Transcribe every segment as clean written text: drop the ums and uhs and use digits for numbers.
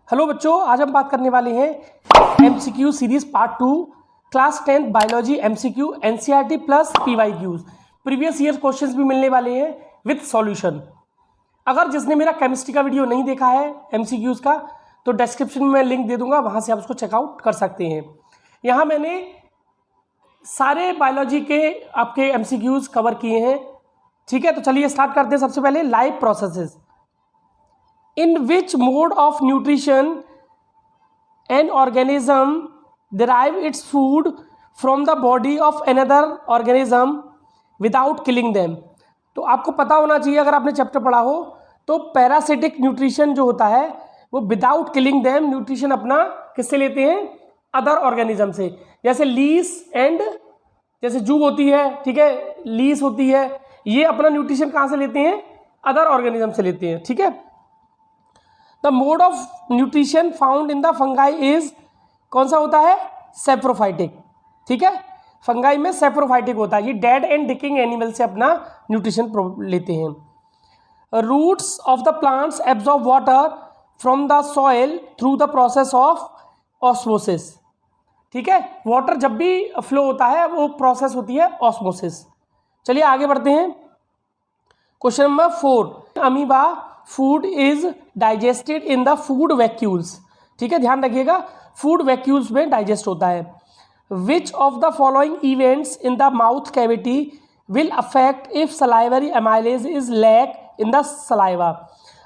Hello बच्चों, आज हम बात करने वाले हैं MCQ series part 2 class 10 biology MCQ NCERT plus PYQs. Previous year questions भी मिलने वाले हैं विद सॉल्यूशन। अगर जिसने मेरा केमिस्ट्री का वीडियो नहीं देखा है एमसीक्यूज का, तो डिस्क्रिप्शन में मैं लिंक दे दूंगा, वहां से आप उसको चेकआउट कर सकते हैं। यहाँ मैंने सारे बायोलॉजी के आपके एमसीक्यूज कवर किए हैं। ठीक है, तो चलिए स्टार्ट करते हैं। सबसे पहले life processes. In which mode of nutrition an organism derive its food from the body of another organism without killing them? तो आपको पता होना चाहिए, अगर आपने चैप्टर पढ़ा हो तो पैरासिटिक न्यूट्रिशन जो होता है वो विदाउट किलिंग देम न्यूट्रिशन अपना किससे लेते हैं? अदर ऑर्गेनिज्म से। जैसे लीस एंड जैसे जूग होती है, ठीक है, लीस होती है, ये अपना न्यूट्रिशन कहाँ से लेते हैं? अदर ऑर्गेनिज्म से लेते हैं। ठीक है, the mode of nutrition found in the fungi is कौन सा होता है? सेप्रोफाइटिक। ठीक है, फंगाई में सेप्रोफाइटिक होता है, ये डेड एंड डिकिंग एनिमल से अपना न्यूट्रिशन लेते हैं। Roots of the plants absorb water from the soil through the process of osmosis. ठीक है, वाटर जब भी फ्लो होता है वो प्रोसेस होती है ऑस्मोसिस। चलिए आगे बढ़ते हैं। Question number 4, amoeba food is digested in the food vacuoles. ठीक है, ध्यान रखिएगा, फूड वैक्यूल्स में डाइजेस्ट होता है। Which of the following events in the mouth cavity will affect if salivary amylase is lack in the saliva.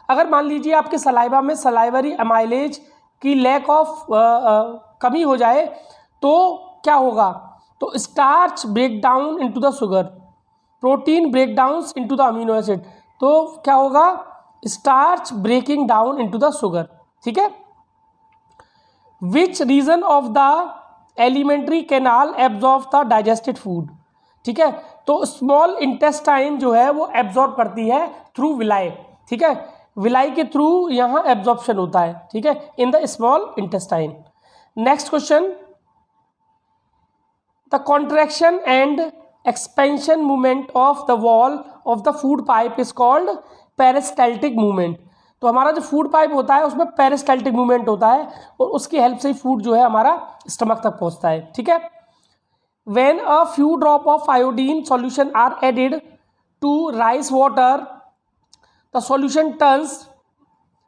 अगर मान लीजिए आपके सलाइवा में सलाइवरी एमाइलेज की लैक ऑफ कमी हो जाए तो क्या होगा? तो starch break down into the sugar, protein break down into the amino acid, तो क्या होगा? Starch breaking down into the sugar. ठीक है, which region of the alimentary canal absorb the digested food. ठीक है, तो स्मॉल इंटेस्टाइन जो है वो एब्जॉर्ब करती है थ्रू विलाई। ठीक है, विलाई के थ्रू यहाँ एब्जॉर्प्शन होता है। ठीक है, in the small intestine. Next question, the contraction and expansion movement of the wall of the food pipe is called peristaltic movement. तो हमारा जो फूड पाइप होता है उसमें पेरिस्टाल्टिक मूवमेंट होता है और उसकी हेल्प से ही फूड जो है हमारा स्टमक तक पहुंचता है। ठीक है, when a few drop of iodine solution are added to rice water the solution turns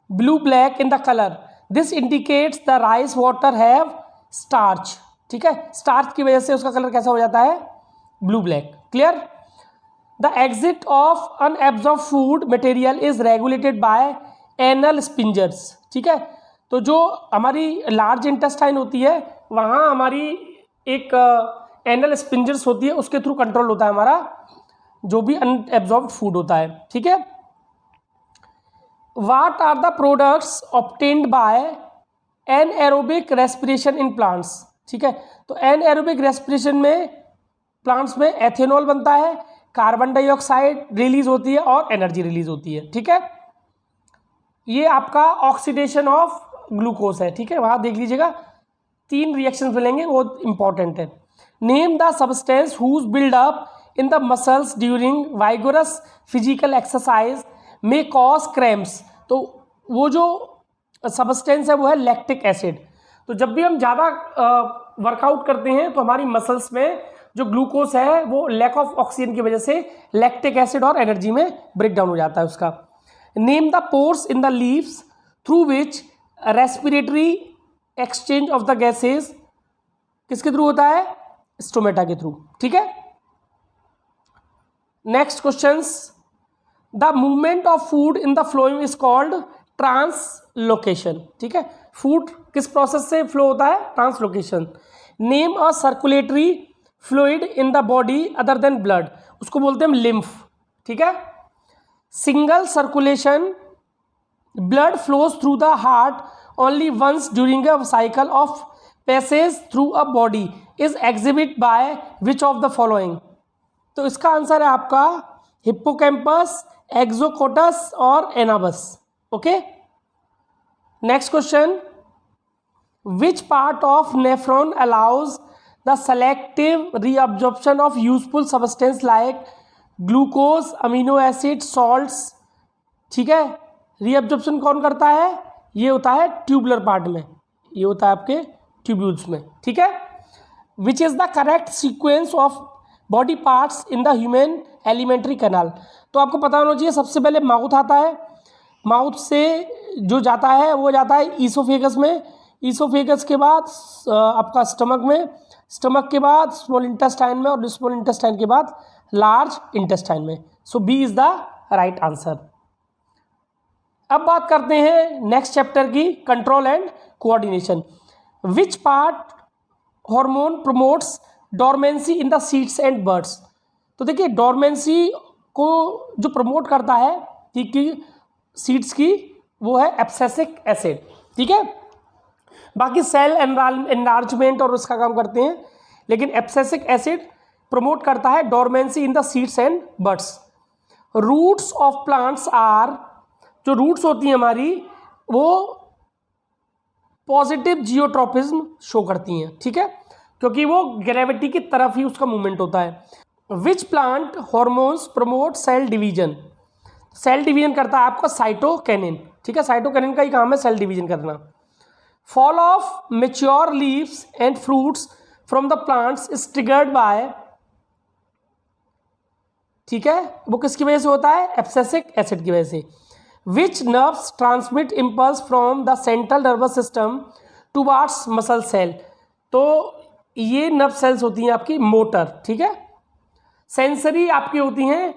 blue black in the colour, this indicates the rice water have starch. ठीक है, स्टार्च की वजह से उसका कलर कैसा हो जाता है? Blue black. Clear? The exit of unabsorbed food material is regulated by anal sphincters। ठीक है, तो जो हमारी लार्ज इंटेस्टाइन होती है वहाँ हमारी एक एनल स्पिंजर्स होती है, उसके थ्रू कंट्रोल होता है हमारा जो भी अनएब्जॉर्ब्ड फूड होता है। ठीक है, What are the products obtained by anaerobic respiration in plants। ठीक है, तो anaerobic respiration में प्लांट्स में एथेनॉल बनता है, कार्बन डाइऑक्साइड रिलीज होती है और एनर्जी रिलीज होती है। ठीक है, ये आपका ऑक्सीडेशन ऑफ ग्लूकोज है। ठीक है, वहाँ देख लीजिएगा 3 रिएक्शंस मिलेंगे, वो इंपॉर्टेंट है। Name the substance whose build up in the muscles during vigorous physical exercise may cause cramps. तो वो जो सब्सटेंस है वो है लैक्टिक एसिड। तो जब भी हम ज़्यादा वर्कआउट करते हैं तो हमारी मसल्स में जो ग्लूकोज है वो लैक ऑफ ऑक्सीजन की वजह से लैक्टिक एसिड और एनर्जी में ब्रेक डाउन हो जाता है उसका। Name the pores in the leaves through which respiratory exchange of the gases किसके थ्रू होता है? स्टोमेटा के थ्रू। ठीक है, next questions, the movement of food in the following is called translocation. ठीक है, फूड किस प्रोसेस से फ्लो होता है? Translocation. Name a circulatory fluid in the body other than blood, उसको बोलते हैं लिम्फ। ठीक है, single circulation blood flows through the heart only once during a cycle of passage through a body is exhibit by which of the following. तो इसका answer है आपका hippocampus, exocoetus और anabas. Okay, next question, which part of nephron allows the selective reabsorption of useful substance like glucose, amino acid, salts। ठीक है, reabsorption कौन करता है? ये होता है ट्यूबुलर पार्ट में, ये होता है आपके ट्यूब्यूल्स में, ठीक है। Which is the correct sequence of body parts in the human alimentary canal. तो आपको पता होना चाहिए, सबसे पहले माउथ आता है, माउथ से जो जाता है वो जाता है ईसोफेगस में, ईसोफेगस के बाद आपका स्टमक में, स्टमक के बाद स्मॉल इंटेस्टाइन में, और स्मॉल इंटेस्टाइन के बाद लार्ज इंटेस्टाइन में। So B is the right answer. अब बात करते हैं नेक्स्ट चैप्टर की, control and coordination. Which part hormone promotes dormancy in the seeds and birds. तो देखिए डोरमेंसी को जो प्रमोट करता है कि सीड्स की, वो है एब्सेसिक एसिड, ठीक है। बाकी सेल एनलार्जमेंट और उसका काम करते हैं, लेकिन एब्सेसिक एसिड प्रमोट करता है dormancy in the seeds and birds. Roots of plants are, जो रूट्स होती हैं हमारी, वो पॉजिटिव जियोट्रोपिज्म शो करती हैं, ठीक है, क्योंकि वो ग्रेविटी की तरफ ही उसका मूवमेंट होता है। Which plant hormones promote cell division. Cell division करता है आपका साइटोकिनिन, ठीक है, साइटोकिनिन का ही काम है सेल डिवीजन करना। Fall of mature leaves and fruits from the plants is triggered by, ठीक है, वो किसकी वजह से होता है, एब्सेसिक एसिड की वजह से। Which nerves transmit impulse from the central nervous system towards muscle cell. तो ये नर्व सेल्स होती हैं आपकी मोटर, ठीक है। सेंसरी आपकी होती हैं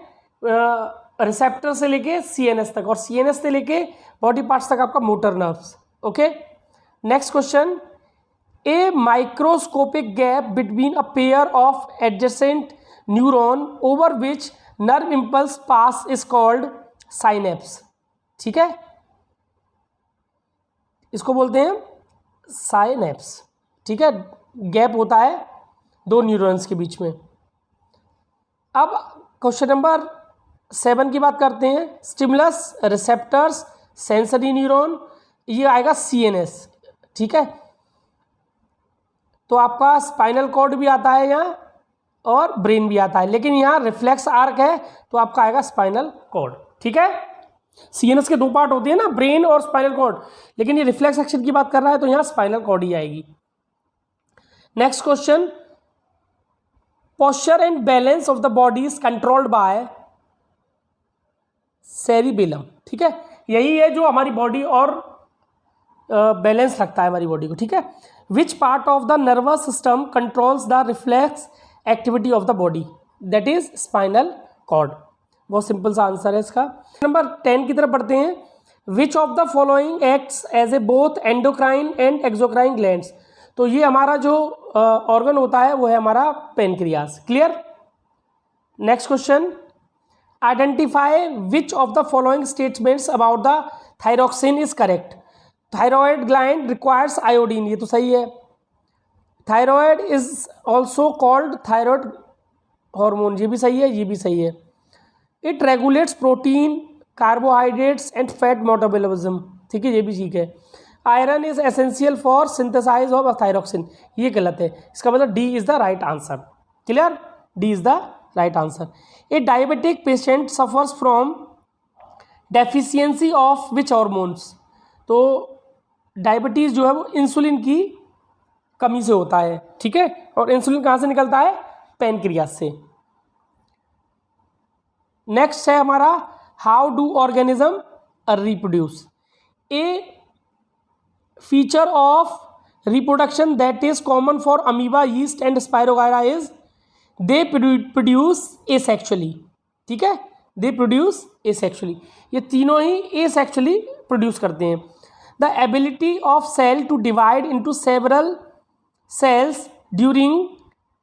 रिसेप्टर से लेके सीएनएस तक, और सीएनएस से लेके बॉडी पार्ट्स तक आपका motor nerves, okay. Next question, A microscopic gap between a pair of adjacent neuron over which nerve impulse pass is called synapse, ठीक है, इसको बोलते हैं साइनेप्स, ठीक है। गैप होता है दो न्यूरॉन्स के बीच में। अब क्वेश्चन नंबर 7 की बात करते हैं। स्टिमुलस, रिसेप्टर्स, सेंसरी न्यूरॉन, ये आएगा सीएनएस, ठीक है। तो आपका स्पाइनल कॉर्ड भी आता है यहाँ और ब्रेन भी आता है, लेकिन यहाँ रिफ्लेक्स आर्क है तो आपका आएगा स्पाइनल कॉर्ड, ठीक है। सीएनएस के दो पार्ट होते हैं ना, ब्रेन और स्पाइनल कॉर्ड, लेकिन ये रिफ्लेक्स एक्शन की बात कर रहा है तो यहाँ स्पाइनल कॉर्ड ही आएगी। Next question, posture and balance of the body is controlled by cerebellum, ठीक है, यही है जो हमारी बॉडी और बैलेंस रखता है हमारी बॉडी को, ठीक है। Which part of the nervous system controls the reflex activity of the body, that is spinal cord. बहुत सिंपल सा आंसर है इसका। नंबर 10 की तरफ पढ़ते हैं। Which of the following acts as a both endocrine and exocrine glands. तो ये हमारा जो ऑर्गन होता है वो है हमारा pancreas, clear. Next question, identify which of the following statements about the thyroxine is correct. Thyroid gland requires iodine, ये तो सही है। Thyroid is also called thyroid hormone, ये भी सही है, ये भी सही है। It regulates protein, carbohydrates and fat metabolism, ठीक है, ये भी ठीक है। Iron is essential for synthesise of thyroxine, ये गलत है, इसका मतलब D is the right answer, clear, D is the right answer. A diabetic patient suffers from deficiency of which hormones. तो डायबिटीज जो है वो इंसुलिन की कमी से होता है, ठीक है, और इंसुलिन कहाँ से निकलता है, पेनक्रियास से। नेक्स्ट है हमारा, how do organism reproduce. A feature of reproduction that is common for amoeba, yeast and spirogyra is they produce asexually, ठीक है, दे प्रोड्यूस एसेक्सुअली, ये तीनों ही एसेक्सुअली प्रोड्यूस करते हैं। The ability of cell to divide into several cells during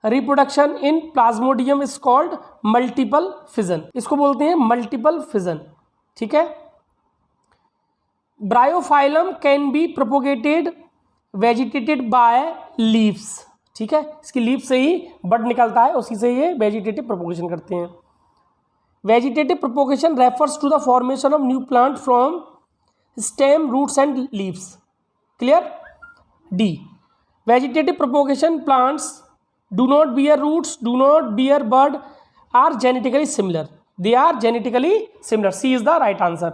reproduction in plasmodium is called multiple fission, इसको बोलते हैं multiple fission, ठीक है। Bryophyllum can be propagated vegetated by leaves, ठीक है, इसकी लीफ से ही बड निकलता है, उसी से ये वेजिटेटिव प्रोपोगेशन करते हैं। Vegetative propagation refers to the formation of new plant from stem, roots and leaves, clear. D, vegetative propagation plants do not bear roots, do not bear bud, are genetically similar, they are genetically similar, C is the right answer.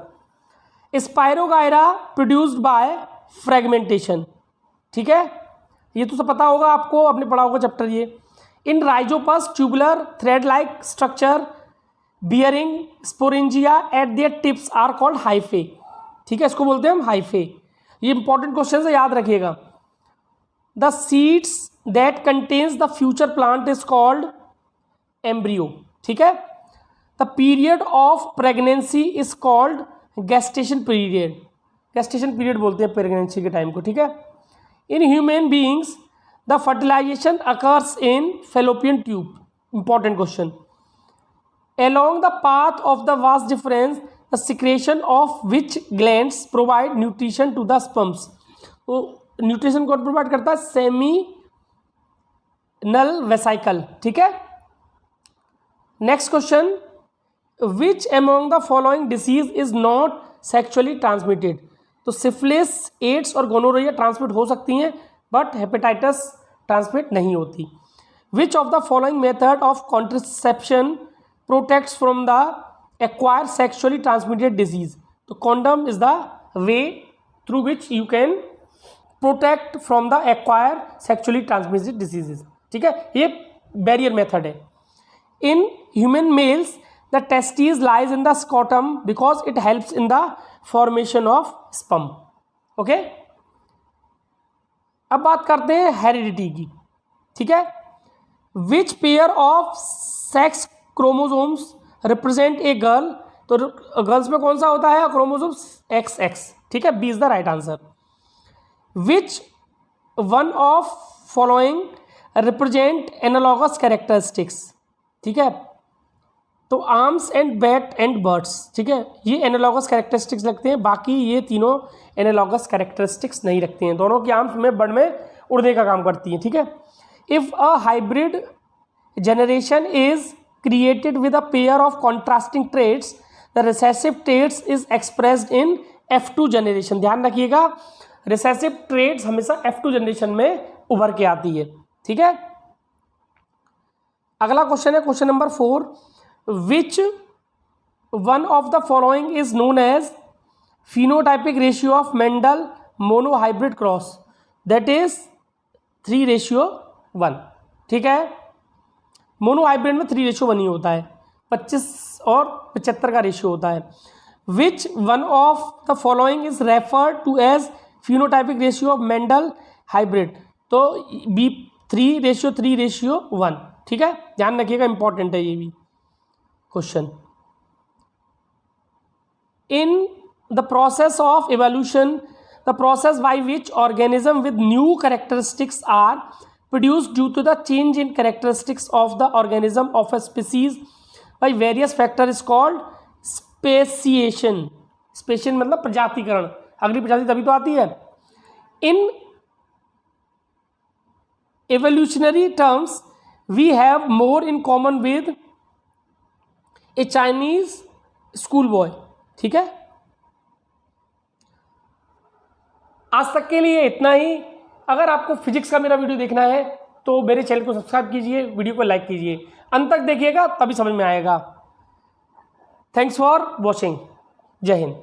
Spirogyra produced by fragmentation, ठीक है, ये तो सब पता होगा आपको, आपने पढ़ा होगा चैप्टर ये। In rhizopus tubular thread like structure bearing sporangia at their tips are called hyphae, ठीक है, इसको बोलते हैं हम हाइफे। ये इंपॉर्टेंट क्वेश्चन है, याद रखिएगा। The seeds that contains the future plant is called embryo, ठीक है। The period of pregnancy is called gestation period, gestation period बोलते हैं प्रेगनेंसी के टाइम को, ठीक है। In human beings the fertilisation occurs in fallopian tube, important question. Along the path of the vas deferens, the secretion of which glands provide nutrition to the sperms? तो nutrition कौन provide करता है? Seminal vesicle, ठीक है। Next question, which among the following disease is not sexually transmitted? तो syphilis, ads और gonorrhoea transmit हो सकती हैं, बट हेपेटाइटिस ट्रांसमिट नहीं होती। विच of the following method of contraception protects from the acquired sexually transmitted disease? तो condom is the way through which you can protect from the acquired sexually transmitted diseases, ठीक है, ये barrier method है। In human males the testes lies in the scrotum because it helps in the formation of sperm, okay। अब बात करते हैं heredity की, ठीक है। Which pair of sex chromosomes represent a girl? तो गर्ल्स में कौन सा होता है क्रोमोसोम्स? XX, ठीक है, B is the right answer. Which one of following represent analogous characteristics, ठीक है, तो arms and bat and birds, ठीक है, ये एनालॉगस कैरेक्टरिस्टिक्स लगते हैं, बाकी ये तीनों एनालॉगस कैरेक्टरिस्टिक्स नहीं रखती हैं। दोनों की आर्म्स में बर्ड में उड़ने का काम करती हैं, ठीक है। If a hybrid generation is created with a pair of contrasting traits, the recessive traits is expressed in F2 generation। ध्यान रखिएगा, recessive traits हमेशा F2 generation में उभर के आती है, ठीक है। अगला क्वेश्चन है question number 4, which one of the following is known as phenotypic ratio of Mendel monohybrid cross? that is 3:1, ठीक है। मोनो हाइब्रिड में 3:1 ही होता है, 25 और 75 का रेशियो होता है। Which one of the following is referred to as phenotypic ratio of Mendel hybrid? तो बी 3:3:1, ठीक है, ध्यान रखिएगा, इंपॉर्टेंट है ये भी question. In the process of evolution, the process by which organism with new characteristics are produced due to the change in characteristics of the organism of a species by various factor is called speciation। Speciation मतलब प्रजातिकरण, अगली प्रजाति तभी तो आती है। In evolutionary terms we have more in common with a Chinese school boy, ठीक है। आज तक के लिए इतना ही। अगर आपको फिजिक्स का मेरा वीडियो देखना है तो मेरे चैनल को सब्सक्राइब कीजिए, वीडियो को लाइक कीजिए, अंत तक देखिएगा तभी समझ में आएगा। थैंक्स फॉर वॉचिंग, जय हिंद।